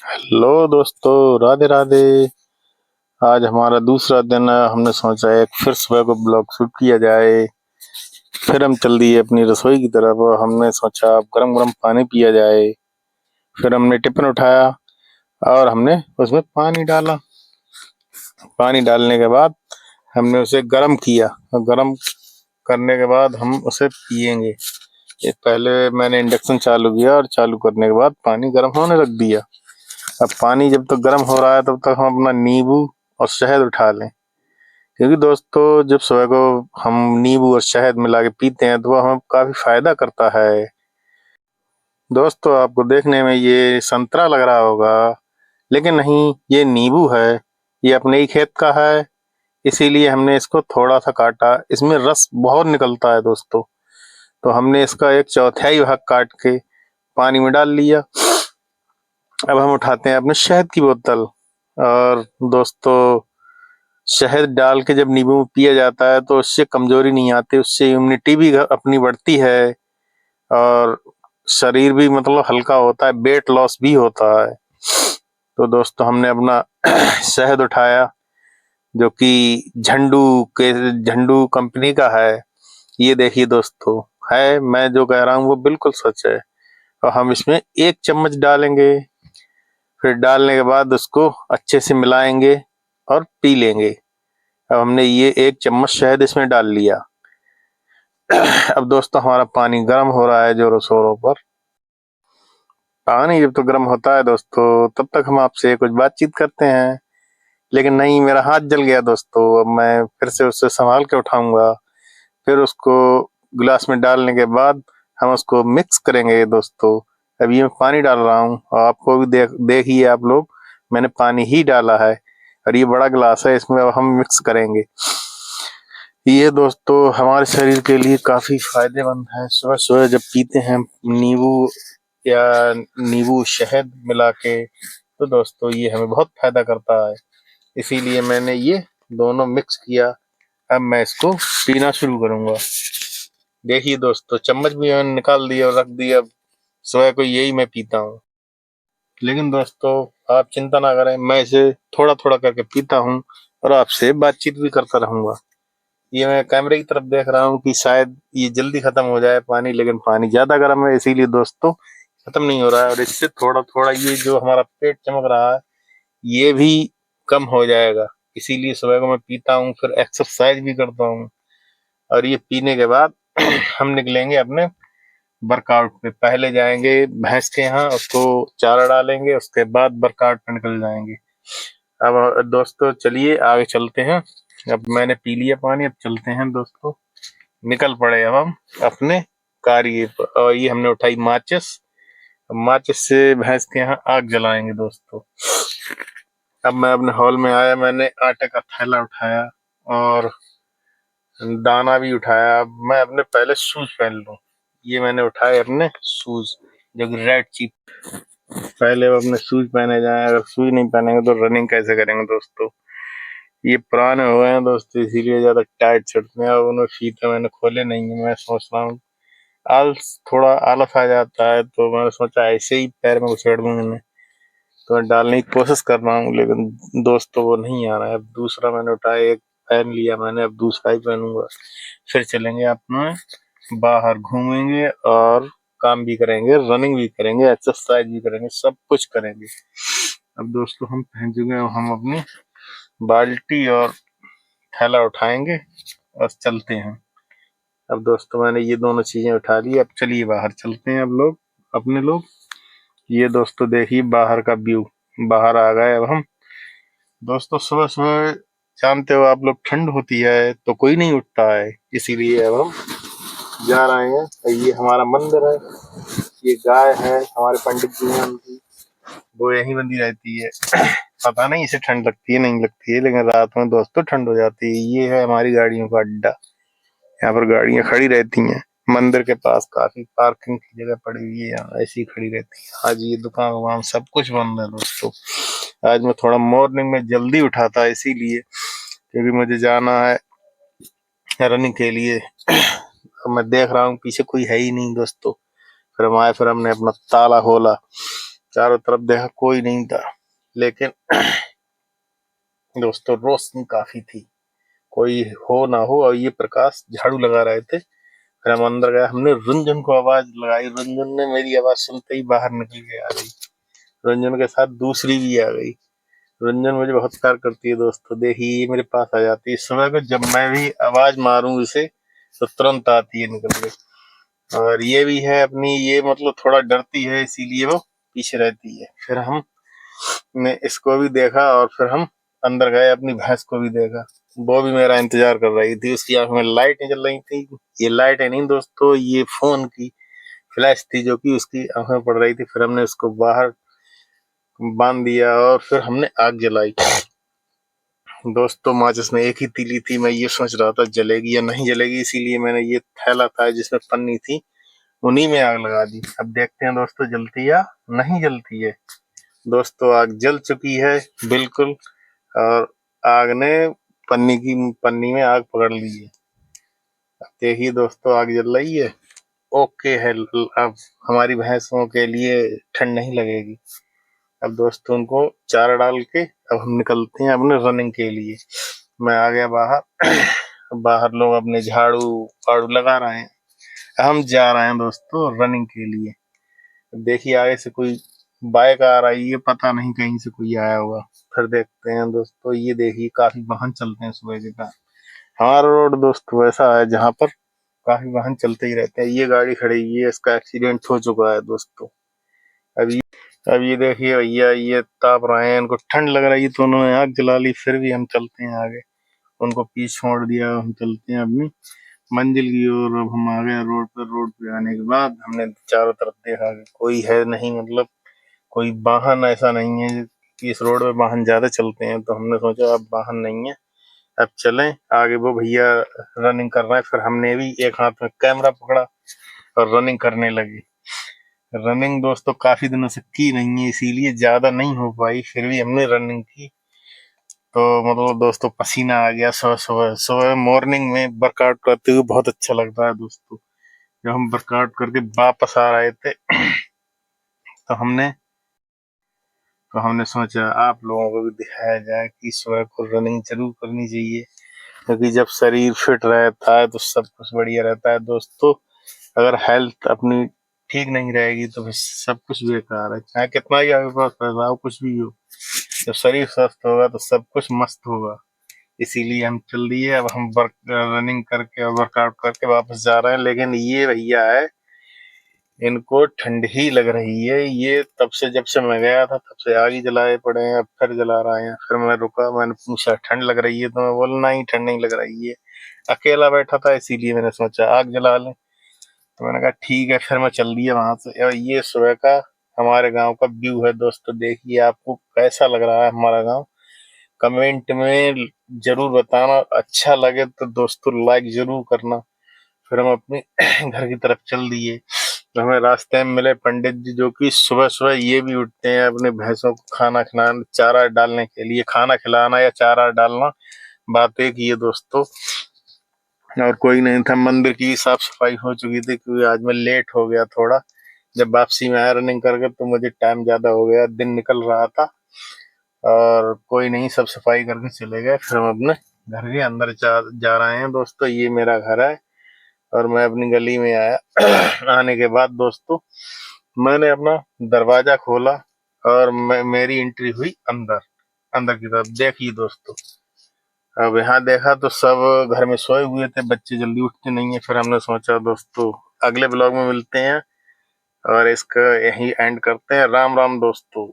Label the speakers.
Speaker 1: Hello दोस्तों, राधे राधे। आज हमारा दूसरा दिन है। हमने सोचा एक फिर सुबह को ब्लॉग शूट किया जाए। फिर हम चल दिए अपनी रसोई की तरफ और हमने सोचा अब गरम गरम पानी पिया जाए। फिर हमने टिफिन उठाया और हमने उसमें पानी डाला। पानी डालने के बाद हमने उसे गरम किया और गरम करने के बाद हम उसे पिएंगे। ये पहले मैंने इंडक्शन चालू किया और चालू करने के बाद पानी गर्म होने रख दिया। अब पानी जब तक गर्म हो रहा है तब तक हम अपना नींबू और शहद उठा लें, क्योंकि दोस्तों जब सुबह को हम नींबू और शहद मिला के पीते हैं तो वह हमें काफी फायदा करता है। दोस्तों आपको देखने में ये संतरा लग रहा होगा, लेकिन नहीं, ये नींबू है। ये अपने ही खेत का है, इसीलिए हमने इसको थोड़ा सा काटा। इसमें रस बहुत निकलता है दोस्तों, तो हमने इसका एक चौथाई भाग काट के पानी में डाल लिया। अब हम उठाते हैं अपने शहद की बोतल और दोस्तों शहद डाल के जब नींबू में पिया जाता है तो उससे कमजोरी नहीं आती, उससे इम्यूनिटी भी अपनी बढ़ती है और शरीर भी मतलब हल्का होता है, वेट लॉस भी होता है। तो दोस्तों हमने अपना शहद उठाया जो कि झंडू कंपनी का है। ये देखिए दोस्तों, है, मैं जो कह रहा हूँ वो बिल्कुल सच है। और हम इसमें 1 चम्मच डालेंगे। फिर डालने के बाद उसको अच्छे से मिलाएंगे और पी लेंगे। अब हमने ये 1 चम्मच शहद इसमें डाल लिया। अब दोस्तों हमारा पानी गर्म हो रहा है जोरों शोरों पर। पानी जब तो गर्म होता है दोस्तों तब तक हम आपसे कुछ बातचीत करते हैं, लेकिन नहीं, मेरा हाथ जल गया दोस्तों। अब मैं फिर से उससे संभाल के उठाऊंगा। फिर उसको गिलास में डालने के बाद हम उसको मिक्स करेंगे दोस्तों। अभी मैं पानी डाल रहा हूँ और आपको भी देखिए आप लोग, मैंने पानी ही डाला है और ये बड़ा गिलास है, इसमें अब हम मिक्स करेंगे। ये दोस्तों हमारे शरीर के लिए काफी फायदेमंद है। सुबह सुबह जब पीते हैं नींबू या नींबू शहद मिला के, तो दोस्तों ये हमें बहुत फायदा करता है। इसीलिए मैंने ये दोनों मिक्स किया। अब मैं इसको पीना शुरू करूंगा। देखिए दोस्तों, चम्मच भी मैंने निकाल दिया और रख दिया। अब सुबह को यही मैं पीता हूँ। लेकिन दोस्तों आप चिंता ना करें, मैं इसे थोड़ा थोड़ा करके पीता हूँ और आपसे बातचीत भी करता रहूंगा। ये मैं कैमरे की तरफ देख रहा हूँ कि शायद ये जल्दी खत्म हो जाए पानी, लेकिन पानी ज्यादा गर्म है, इसीलिए दोस्तों खत्म नहीं हो रहा है। और इससे थोड़ा थोड़ा ये जो हमारा पेट चमक रहा है ये भी कम हो जाएगा। इसीलिए सुबह को मैं पीता हूँ, फिर एक्सरसाइज भी करता हूँ। और ये पीने के बाद हम निकलेंगे अपने वर्कआउट पे। पहले जाएंगे भैंस के यहाँ, उसको चारा डालेंगे, उसके बाद वर्कआउट पे निकल जाएंगे। अब दोस्तों चलिए आगे चलते हैं। अब मैंने पी लिया पानी, अब चलते हैं दोस्तों, निकल पड़े अब हम अपने कार्य पर। और ये हमने उठाई माचिस। माचिस से भैंस के यहाँ आग जलाएंगे दोस्तों। अब मैं अपने हॉल में आया, मैंने आटे का थैला उठाया और दाना भी उठाया। अब मैं अपने पहले शूज पहन लूं। ये मैंने उठाए अपने शूज, जो कि रेड चीप। पहले वो अपने शूज पहने जाए, अगर शूज नहीं पहनेंगे तो रनिंग कैसे करेंगे दोस्तों। ये पुराने हो गए हैं दोस्तों, इसीलिए ज्यादा टाइट चढ़ते हैं। अब उन्हें फीते मैंने खोले नहीं है। मैं सोच रहा हूँ, थोड़ा आलस आ जाता है तो मैंने सोचा ऐसे ही पैर में घुसेड़ दूं इन्हें। तो मैं डालने की कोशिश कर रहा हूँ, लेकिन दोस्तों वो नहीं आ रहा है। अब दूसरा मैंने उठाया, एक पहन लिया मैंने, अब दूसरा ही पहनूंगा। फिर चलेंगे अपना बाहर, घूमेंगे और काम भी करेंगे, रनिंग भी करेंगे, एक्सरसाइज भी करेंगे, सब कुछ करेंगे। अब दोस्तों हम पहन चुके हैं, हम अपनी बाल्टी और थैला उठाएंगे और चलते हैं। अब दोस्तों मैंने ये दोनों चीजें उठा ली, अब चलिए बाहर चलते हैं। अब लोग अपने लोग, ये दोस्तों देखिए बाहर का व्यू। बाहर आ गए अब हम दोस्तों। सुबह सुबह जानते हो आप लोग, ठंड होती है तो कोई नहीं उठता है, इसीलिए अब हम जा रहे हैं। और ये हमारा मंदिर है, ये गाय है, हमारे पंडित जी हैं उनकी, वो यहीं बंधी रहती है। पता नहीं इसे ठंड लगती है नहीं लगती है, लेकिन रात में दोस्तों ठंड हो जाती है। ये है हमारी गाड़ियों का अड्डा, यहाँ पर गाड़ियां खड़ी रहती हैं। मंदिर के पास काफी पार्किंग की जगह पड़ी हुई है, यहाँ ऐसी खड़ी रहती है। आज ये दुकान वुकान सब कुछ बंद है दोस्तों। आज मैं थोड़ा मॉर्निंग में जल्दी उठा था, इसीलिए, क्योंकि मुझे जाना है रनिंग के लिए। मैं देख रहा हूँ पीछे कोई है ही नहीं दोस्तों। फिर हम आए, फिर हमने अपना ताला खोला चारों तरफ देखा कोई नहीं था, लेकिन दोस्तों रोशनी काफी थी, कोई हो ना हो, और ये प्रकाश झाड़ू लगा रहे थे। फिर हम अंदर गए, हमने रुंझुन को आवाज लगाई, रुंझुन ने मेरी आवाज सुनते ही बाहर निकल के आ गई। रुंझुन के साथ दूसरी भी आ गई। रुंझुन मुझे बहुत प्यार करती है दोस्तों, देखिए ये मेरे पास आ जाती है सुबह को, जब मैं भी आवाज मारूं इसे तो तुरंत आती है निकल के। और ये भी है अपनी, ये मतलब थोड़ा डरती है, इसीलिए वो पीछे रहती है। फिर हमने इसको भी देखा और फिर हम अंदर गए, अपनी भैंस को भी देखा, वो भी मेरा इंतजार कर रही थी। उसकी आंख में लाइटें जल रही थी। ये लाइटें नहीं दोस्तों, ये फोन की फ्लैश थी जो कि उसकी आंखों में पड़ रही थी। फिर हमने उसको बाहर बांध दिया और फिर हमने आग जलाई। दोस्तों माचिस में एक ही तीली थी, मैं ये सोच रहा था जलेगी या नहीं जलेगी, इसीलिए मैंने ये थैला था जिसमें पन्नी थी, उन्हीं में आग लगा दी। अब देखते हैं दोस्तों जलती या नहीं जलती है। दोस्तों आग जल चुकी है बिल्कुल, और आग ने पन्नी में आग पकड़ ली है। अब देखिए दोस्तों आग जल रही है, ओके है। अब हमारी भैंसों के लिए ठंड नहीं लगेगी। अब दोस्तों उनको चारा डाल के अब हम निकलते हैं अपने रनिंग के लिए। मैं आ गया बाहर। बाहर लोग अपने झाड़ू वाड़ू लगा रहे हैं, हम जा रहे हैं दोस्तों रनिंग के लिए। देखिए आगे से कोई बाइक आ रही है, पता नहीं कहीं से कोई आया होगा। फिर देखते हैं दोस्तों, ये देखिए काफी वाहन चलते हैं सुबह के टाइम। हमारा रोड दोस्तों ऐसा है जहाँ पर काफी वाहन चलते ही रहते हैं। ये गाड़ी खड़ी हुई है, इसका एक्सीडेंट हो चुका है दोस्तों। अब ये अब ये देखिए भैया ये ताप रहे हैं, इनको ठंड लग रही है तो उन्होंने आग जला ली। फिर भी हम चलते हैं आगे, उनको पीछे छोड़ दिया, हम चलते हैं अपनी मंजिल की ओर। अब हम आ गए रोड पर। रोड पे आने के बाद हमने चारों तरफ देखा कि कोई है नहीं, मतलब कोई वाहन ऐसा नहीं है कि इस रोड पे वाहन ज्यादा चलते हैं, तो हमने सोचा अब वाहन नहीं है, अब चलें आगे। वो भैया रनिंग कर रहे हैं, फिर हमने भी एक हाथ में कैमरा पकड़ा और रनिंग करने लगे। रनिंग दोस्तों काफी दिनों से की नहीं है, इसीलिए ज्यादा नहीं हो पाई, फिर भी हमने रनिंग की। तो मतलब दोस्तों पसीना आ गया। सुबह सुबह सुबह मॉर्निंग में वर्कआउट करते हुए बहुत अच्छा लगता है दोस्तों। जब हम वर्कआउट करके वापस आ रहे थे तो हमने सोचा आप लोगों को भी दिखाया जाए कि सुबह को रनिंग जरूर करनी चाहिए, क्योंकि जब शरीर फिट रहता है तो सब कुछ बढ़िया रहता है दोस्तों। अगर हेल्थ अपनी ठीक नहीं रहेगी तो फिर सब कुछ बेकार है, चाहे कितना ही आपके पास पैसा हो, कुछ भी हो, जब शरीर स्वस्थ होगा तो सब कुछ मस्त होगा। इसीलिए हम चल दिए। अब हम रनिंग करके और वर्कआउट करके वापस जा रहे हैं। लेकिन ये भैया है, इनको ठंड ही लग रही है। ये तब से जब से मैं गया था तब से आग ही जलाए पड़े हैं, अब फिर जला रहे हैं। फिर मैं रुका, मैंने पूछा ठंड लग रही है, तो मैं बोला नहीं ठंड नहीं लग रही है। अकेला बैठा था इसीलिए मैंने सोचा आग जला लें, तो मैंने कहा ठीक है। फिर मैं चल दिया वहां से। और ये सुबह का हमारे गांव का व्यू है दोस्तों, देखिए आपको कैसा लग रहा है हमारा गांव, कमेंट में जरूर बताना। अच्छा लगे तो दोस्तों लाइक जरूर करना। फिर हम अपने घर की तरफ चल दिए। तो हमें रास्ते में मिले पंडित जी, जो कि सुबह सुबह ये भी उठते हैं अपने भैंसों को खाना खिलाना, चारा डालने के लिए। खाना खिलाना या चारा डालना बात एक ही है दोस्तों। और कोई नहीं था। मंदिर की साफ सफाई हो चुकी थी, क्योंकि आज मैं लेट हो गया थोड़ा। जब वापसी में आया रनिंग करके तो मुझे टाइम ज्यादा हो गया, दिन निकल रहा था। और कोई नहीं, सब सफाई करके चले गए। फिर हम अपने घर के अंदर जा रहे हैं दोस्तों। ये मेरा घर है और मैं अपनी गली में आया। आने के बाद दोस्तों मैंने अपना दरवाजा खोला और मेरी एंट्री हुई अंदर। अंदर की तरफ देखिए दोस्तों, अब यहाँ देखा तो सब घर में सोए हुए थे, बच्चे जल्दी उठते नहीं है। फिर हमने सोचा दोस्तों अगले ब्लॉग में मिलते हैं और इसका यही एंड करते हैं। राम राम दोस्तों।